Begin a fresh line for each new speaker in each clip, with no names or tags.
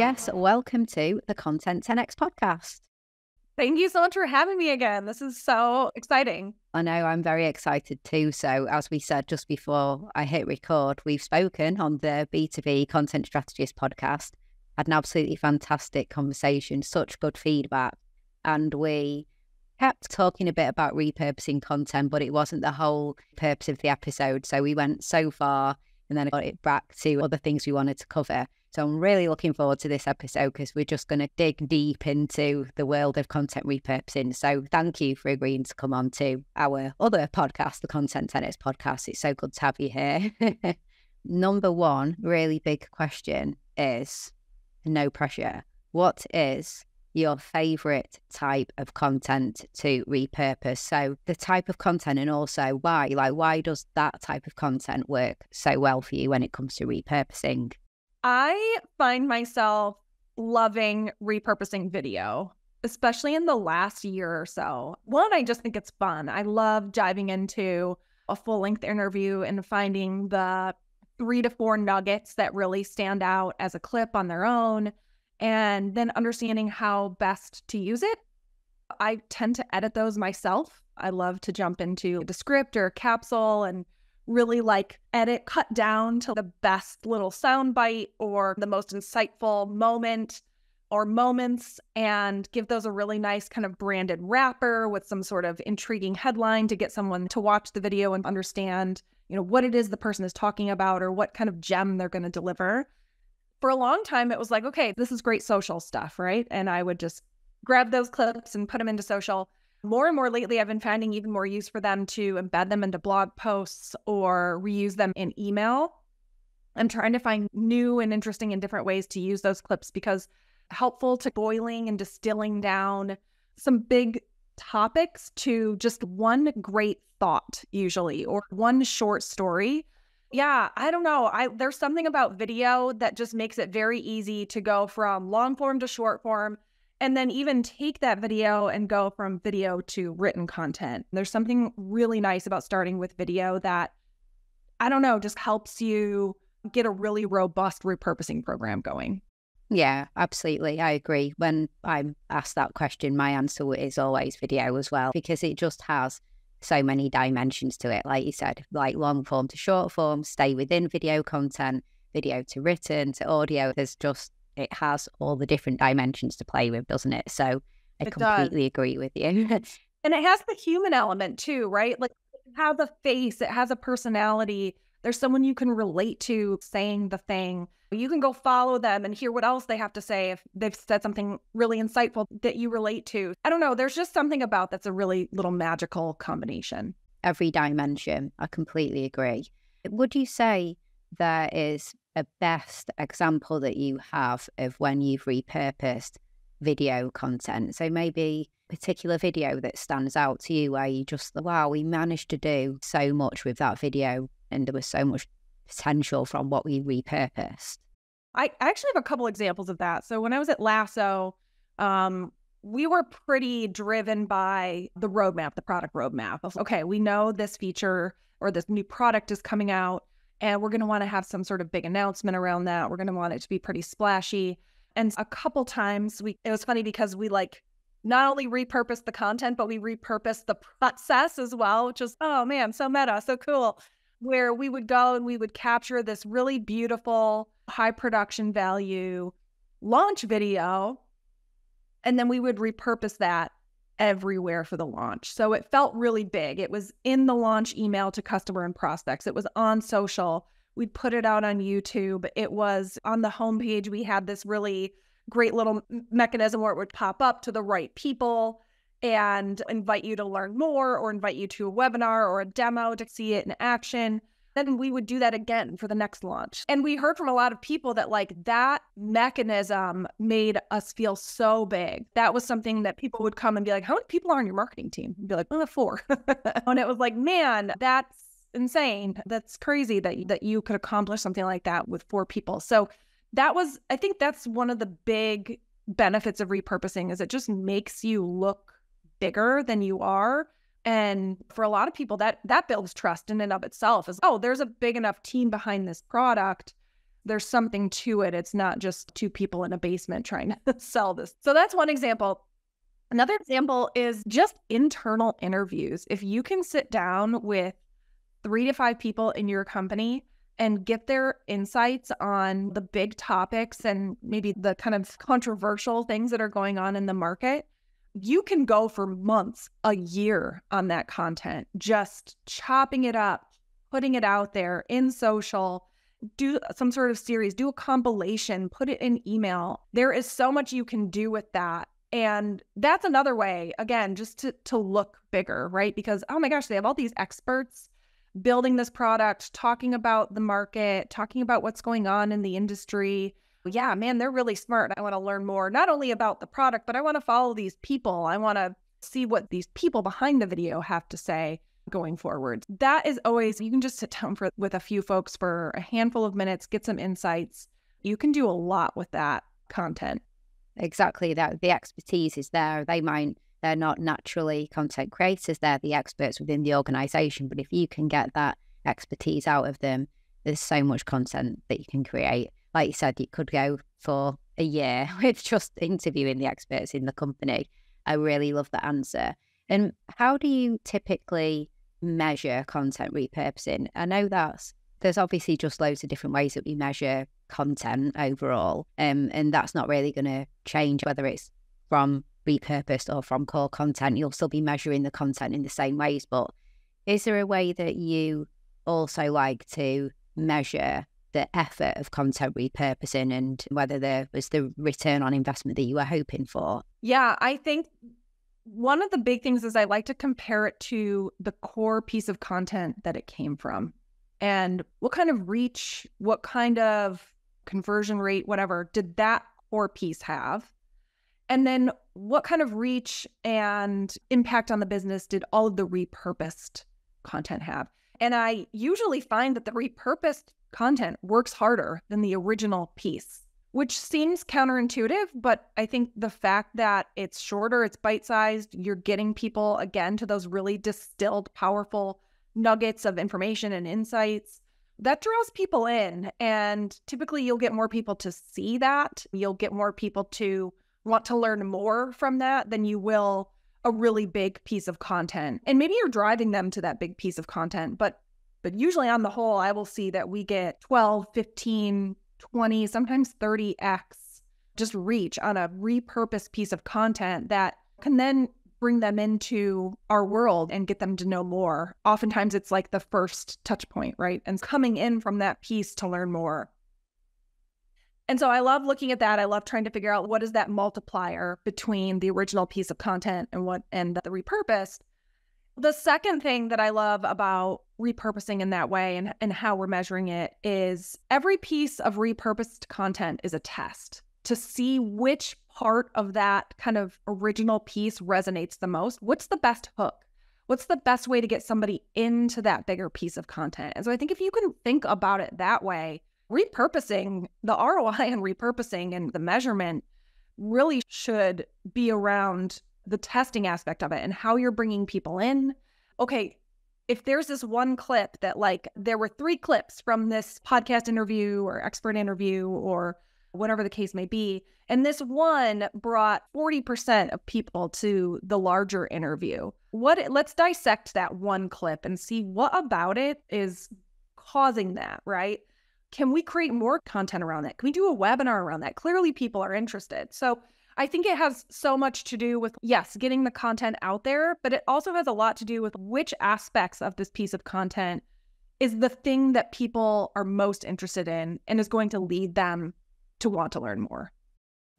Jess, welcome to the Content 10X podcast.
Thank you so much for having me again. This is so exciting.
I know, I'm very excited too. So as we said just before I hit record, we've spoken on the B2B Content Strategist podcast, had an absolutely fantastic conversation, such good feedback. And we kept talking a bit about repurposing content, but it wasn't the whole purpose of the episode. So we went so far and then I got it back to other things we wanted to cover. So I'm really looking forward to this episode because we're just going to dig deep into the world of content repurposing. So thank you for agreeing to come on to our other podcast, the Content 10X podcast. It's so good to have you here. Number one, really big question is, no pressure, what is your favorite type of content to repurpose? So the type of content and also why, why does that type of content work so well for you when it comes to repurposing?
I find myself loving repurposing video, especially in the last year or so. One, I just think it's fun. I love diving into a full-length interview and finding the 3 to 4 nuggets that really stand out as a clip on their own, and then understanding how best to use it. I tend to edit those myself. I love to jump into the script or a capsule and really edit, cut down to the best little soundbite or the most insightful moment or moments and give those a really nice kind of branded wrapper with some sort of intriguing headline to get someone to watch the video and understand, what it is the person is talking about or what kind of gem they're going to deliver. For a long time, it was like, okay, this is great social stuff, right? And I would just grab those clips and put them into social. More and more lately, I've been finding even more use for them to embed them into blog posts or reuse them in email. I'm trying to find new and interesting and different ways to use those clips because helpful to boiling and distilling down some big topics to just one great thought usually, or one short story. Yeah, I don't know. There's something about video that just makes it very easy to go from long form to short form. And then even take that video and go from video to written content. There's something really nice about starting with video that, I don't know, just helps you get a really robust repurposing program going.
Yeah, absolutely. I agree. When I'm asked that question, my answer is always video as well, because it just has so many dimensions to it. Like you said, like long form to short form, stay within video content, video to written to audio. It has all the different dimensions to play with, doesn't it? So I completely agree with you.
And it has the human element too, right? Like it has a face, it has a personality. There's someone you can relate to saying the thing. You can go follow them and hear what else they have to say if they've said something really insightful that you relate to. I don't know. There's just something about that's a really little magical combination.
Every dimension. I completely agree. Would you say there is a best example that you have of when you've repurposed video content? So maybe a particular video that stands out to you where you just, wow, we managed to do so much with that video and there was so much potential from what we repurposed.
I actually have a couple examples of that. So when I was at Lasso, we were pretty driven by the roadmap, the product roadmap of, okay, we know this feature or this new product is coming out, and we're going to want to have some sort of big announcement around that. We're going to want it to be pretty splashy. And a couple times it was funny because we not only repurposed the content, but we repurposed the process as well, which was, oh man, so meta, so cool. Where we would go and we would capture this really beautiful, high production value launch video, and then we would repurpose that everywhere for the launch. So it felt really big. It was in the launch email to customer and prospects. It was on social. We'd put it out on YouTube. It was on the homepage. We had this really great little mechanism where it would pop up to the right people and invite you to learn more or invite you to a webinar or a demo to see it in action. Then we would do that again for the next launch. And we heard from a lot of people that that mechanism made us feel so big. That was something that people would come and be like, how many people are on your marketing team? And be like, 4. And it was like, man, that's insane. That's crazy that you could accomplish something like that with 4 people. So I think that's one of the big benefits of repurposing is it just makes you look bigger than you are. And for a lot of people, that builds trust in and of itself is, oh, there's a big enough team behind this product there's something to it. It's not just two people in a basement trying to sell this. So that's one example. Another example is just internal interviews. If you can sit down with 3 to 5 people in your company and get their insights on the big topics and maybe the kind of controversial things that are going on in the market, you can go for months, a year on that content, just chopping it up, putting it out there in social, do some sort of series, do a compilation, put it in email. There is so much you can do with that. And that's another way, again, just to look bigger, right? Because, oh my gosh, they have all these experts building this product, talking about the market, talking about what's going on in the industry. Yeah, man, they're really smart. I want to learn more, not only about the product, but I want to follow these people. I want to see what these people behind the video have to say going forward. That is always, you can just sit down with a few folks for a handful of minutes, get some insights. You can do a lot with that content.
Exactly, that the expertise is there. They're not naturally content creators, they're the experts within the organization. But if you can get that expertise out of them, there's so much content that you can create. Like you said, you could go for a year with just interviewing the experts in the company. I really love that answer. And how do you typically measure content repurposing? I know there's obviously just loads of different ways that we measure content overall, and that's not really going to change whether it's from repurposed or from core content. You'll still be measuring the content in the same ways, but is there a way that you also like to measure the effort of content repurposing and whether there was the return on investment that you were hoping for?
Yeah, I think one of the big things is I like to compare it to the core piece of content that it came from. And what kind of reach, what kind of conversion rate, whatever, did that core piece have? And then what kind of reach and impact on the business did all of the repurposed content have? And I usually find that the repurposed content works harder than the original piece, which seems counterintuitive, but I think the fact that it's shorter, it's bite-sized, you're getting people, again, to those really distilled, powerful nuggets of information and insights, that draws people in. And typically you'll get more people to see that. You'll get more people to want to learn more from that than you will a really big piece of content. And maybe you're driving them to that big piece of content, but usually on the whole, I will see that we get 12, 15, 20, sometimes 30x just reach on a repurposed piece of content that can then bring them into our world and get them to know more. Oftentimes it's like the first touch point, right? And coming in from that piece to learn more. And so I love looking at that. I love trying to figure out what is that multiplier between the original piece of content and the repurposed. The second thing that I love about repurposing in that way and how we're measuring it is every piece of repurposed content is a test to see which part of that kind of original piece resonates the most. What's the best hook? What's the best way to get somebody into that bigger piece of content? And so I think if you can think about it that way, repurposing, the ROI on repurposing and the measurement really should be around the testing aspect of it and how you're bringing people in. Okay, if there's this one clip that there were 3 clips from this podcast interview or expert interview or whatever the case may be, and this one brought 40% of people to the larger interview. Let's dissect that one clip and see what about it is causing that, right? Can we create more content around that? Can we do a webinar around that? Clearly people are interested. So I think it has so much to do with, yes, getting the content out there, but it also has a lot to do with which aspects of this piece of content is the thing that people are most interested in and is going to lead them to want to learn more.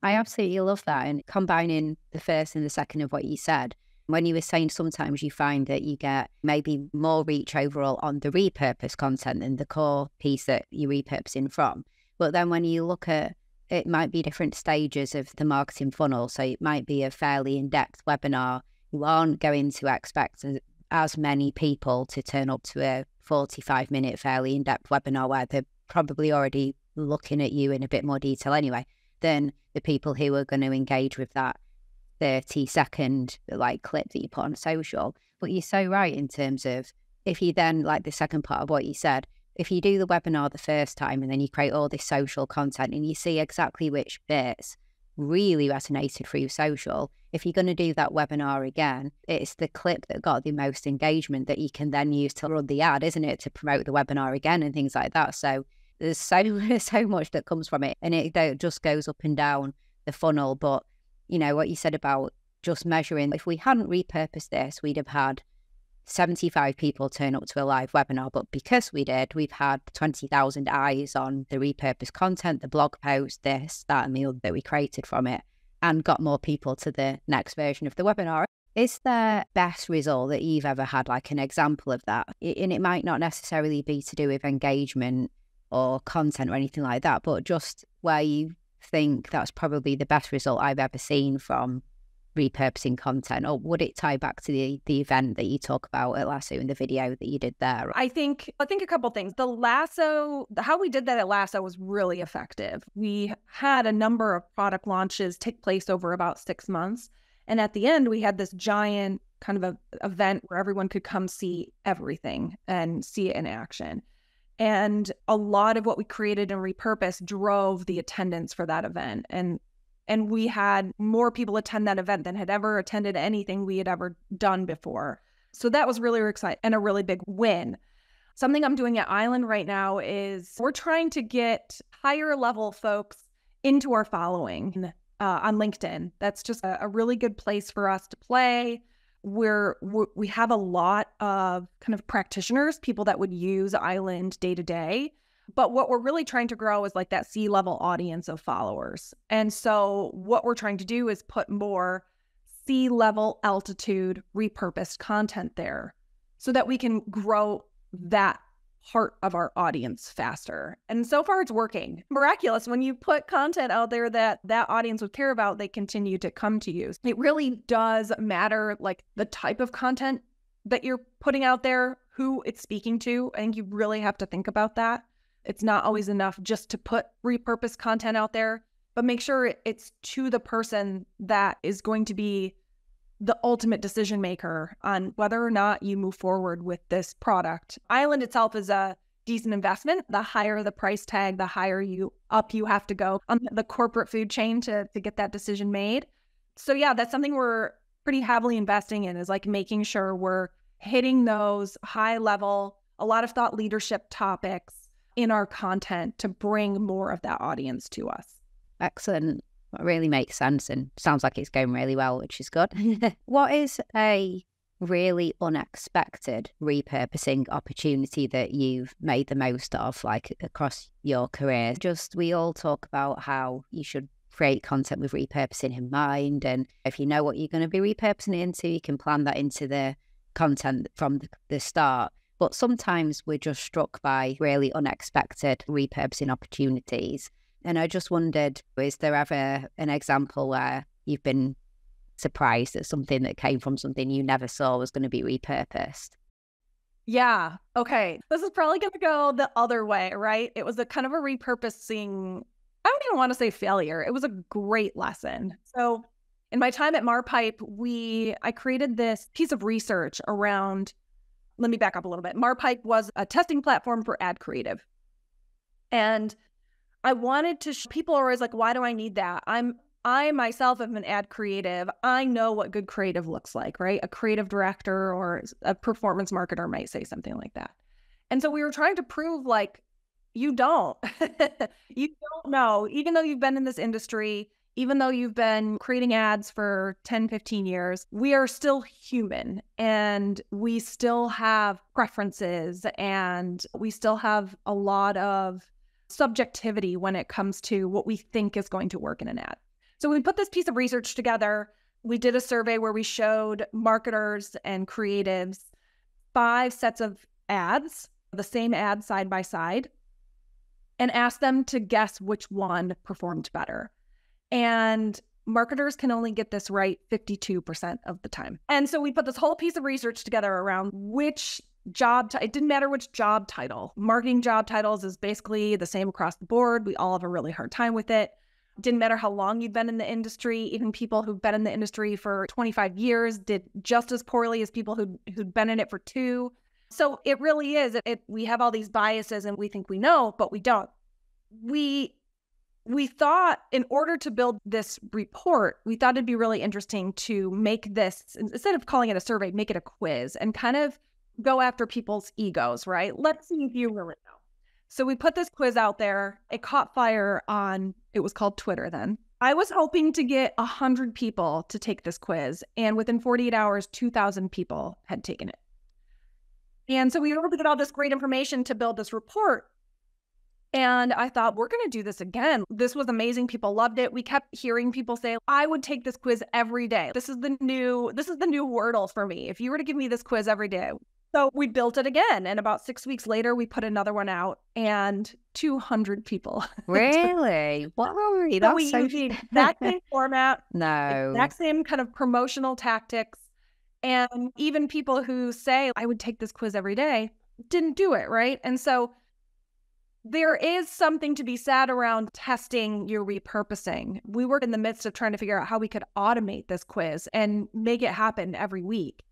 I absolutely love that. And combining the first and the second of what you said, when you were saying sometimes you find that you get maybe more reach overall on the repurposed content than the core piece that you're repurposing from. But then when you look at it, might be different stages of the marketing funnel. So it might be a fairly in-depth webinar. You aren't going to expect as many people to turn up to a 45-minute fairly in-depth webinar where they're probably already looking at you in a bit more detail anyway than the people who are going to engage with that 30-second clip that you put on social. But you're so right in terms of if you then, like the second part of what you said, if you do the webinar the first time and then you create all this social content and you see exactly which bits really resonated through social, if you're going to do that webinar again, it's the clip that got the most engagement that you can then use to run the ad, isn't it, to promote the webinar again and things like that. So there's so much that comes from it, and it just goes up and down the funnel. But you know what you said about just measuring, if we hadn't repurposed this, we'd have had 75 people turn up to a live webinar, but because we did, we've had 20,000 eyes on the repurposed content, the blog post, this, that, and the other that we created from it, and got more people to the next version of the webinar. Is there best result that you've ever had, like an example of that? And it might not necessarily be to do with engagement or content or anything like that, but just where you think that's probably the best result I've ever seen from repurposing content, or would it tie back to the event that you talk about at Lasso in the video that you did there?
I think a couple things. The Lasso, how we did that at Lasso was really effective. We had a number of product launches take place over about 6 months. And at the end, we had this giant kind of a event where everyone could come see everything and see it in action. And a lot of what we created in Repurpose drove the attendance for that event. And we had more people attend that event than had ever attended anything we had ever done before. So that was really exciting and a really big win. Something I'm doing at Island right now is we're trying to get higher level folks into our following on LinkedIn. That's just a really good place for us to play. We have a lot of kind of practitioners, people that would use Island day to day. But what we're really trying to grow is like that C-level audience of followers. And so what we're trying to do is put more C-level altitude repurposed content there so that we can grow that part of our audience faster. And so far it's working. Miraculous. When you put content out there that audience would care about, they continue to come to you. It really does matter, like the type of content that you're putting out there, who it's speaking to. I think you really have to think about that. It's not always enough just to put repurposed content out there, but make sure it's to the person that is going to be the ultimate decision maker on whether or not you move forward with this product. Island itself is a decent investment. The higher the price tag, the higher you have to go on the corporate food chain to get that decision made. So yeah, that's something we're pretty heavily investing in, is like making sure we're hitting those high level, a lot of thought leadership topics in our content to bring more of that audience to us.
Excellent. That really makes sense and sounds like it's going really well, which is good. What is a really unexpected repurposing opportunity that you've made the most of, like across your career? Just, we all talk about how you should create content with repurposing in mind, and if you know what you're going to be repurposing it into, you can plan that into the content from the start. But sometimes we're just struck by really unexpected repurposing opportunities. And I just wondered, is there ever an example where you've been surprised at something that came from something you never saw was going to be repurposed?
Yeah. Okay. This is probably going to go the other way, right? It was a kind of a repurposing, I don't even want to say failure. It was a great lesson. So in my time at Marpipe, I created this piece of research around, let me back up a little bit. Marpipe was a testing platform for ad creative. And I wanted to, people are always like, why do I need that? I myself am an ad creative. I know what good creative looks like, right? A creative director or a performance marketer might say something like that. And so we were trying to prove, like, you don't. You don't know. Even though you've been in this industry, even though you've been creating ads for 10, 15 years, we are still human and we still have preferences and we still have a lot of subjectivity when it comes to what we think is going to work in an ad. So we put this piece of research together. We did a survey where we showed marketers and creatives 5 sets of ads, the same ad side by side, and asked them to guess which one performed better. And marketers can only get this right 52% of the time. And so we put this whole piece of research together around which job, it didn't matter which job title. Marketing job titles is basically the same across the board. We all have a really hard time with it. Didn't matter how long you've been in the industry. Even people who've been in the industry for 25 years did just as poorly as people who'd been in it for 2. So it really is. We have all these biases and we think we know, but we don't. We thought in order to build this report, we thought it'd be really interesting to make this, instead of calling it a survey, make it a quiz and kind of go after people's egos, right? Let's see if you really know. So we put this quiz out there. It caught fire on, it was called Twitter then. I was hoping to get 100 people to take this quiz. And within 48 hours, 2,000 people had taken it. And so we were able to get all this great information to build this report. And I thought, we're going to do this again. This was amazing. People loved it. We kept hearing people say, I would take this quiz every day. This is the new Wordle for me. If you were to give me this quiz every day. So we built it again. And about 6 weeks later, we put another one out and 200 people.
Really? Wow. That's
we used the exact same format.
No.
Exact same kind of promotional tactics. And even people who say, I would take this quiz every day, didn't do it, right? And so there is something to be said around testing your repurposing. We were in the midst of trying to figure out how we could automate this quiz and make it happen every week.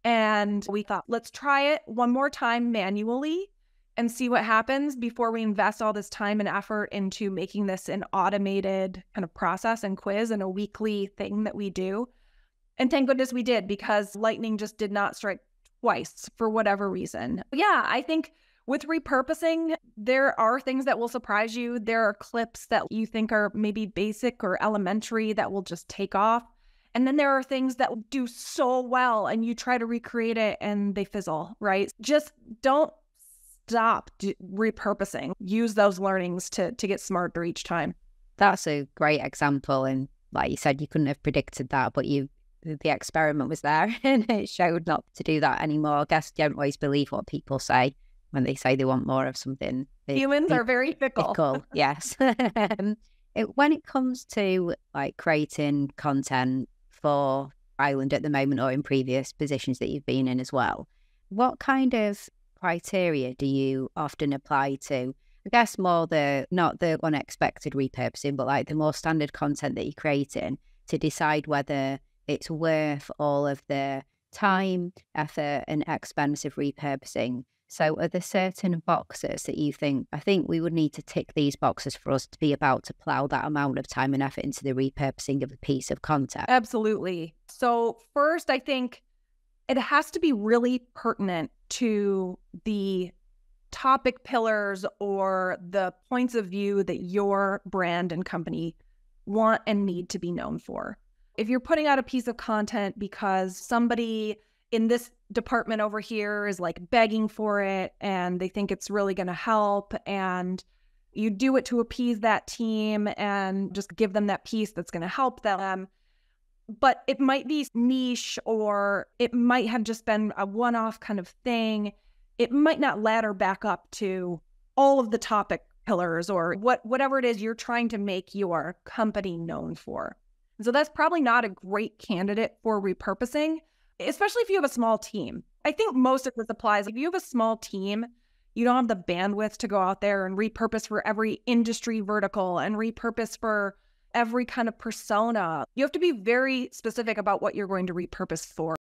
And we thought, let's try it one more time manually and see what happens before we invest all this time and effort into making this an automated kind of process and quiz and a weekly thing that we do. And thank goodness we did, because lightning just did not strike twice for whatever reason. Yeah, I think with repurposing, there are things that will surprise you. There are clips that you think are maybe basic or elementary that will just take off. And then there are things that do so well and you try to recreate it and they fizzle, right? Just don't stop repurposing. Use those learnings to get smarter each time.
That's a great example. And like you said, you couldn't have predicted that, but the experiment was there and it showed not to do that anymore. I guess you don't always believe what people say when they say they want more of something.
Humans are very fickle.
Yes. When it comes to like creating content for Ireland at the moment or in previous positions that you've been in as well, what kind of criteria do you often apply to? I guess more not the unexpected repurposing, but like the more standard content that you're creating to decide whether it's worth all of the time, effort and expense of repurposing. So are there certain boxes that you think, I think we would need to tick these boxes for us to be about to plow that amount of time and effort into the repurposing of a piece of content?
Absolutely. So first, I think it has to be really pertinent to the topic pillars or the points of view that your brand and company want and need to be known for. If you're putting out a piece of content because somebody in this department over here is like begging for it and they think it's really going to help, and you do it to appease that team and just give them that piece that's going to help them, but it might be niche or it might have just been a one-off kind of thing. It might not ladder back up to all of the topic pillars or whatever it is you're trying to make your company known for. So that's probably not a great candidate for repurposing, especially if you have a small team. I think most of this applies. If you have a small team, you don't have the bandwidth to go out there and repurpose for every industry vertical and repurpose for every kind of persona. You have to be very specific about what you're going to repurpose for.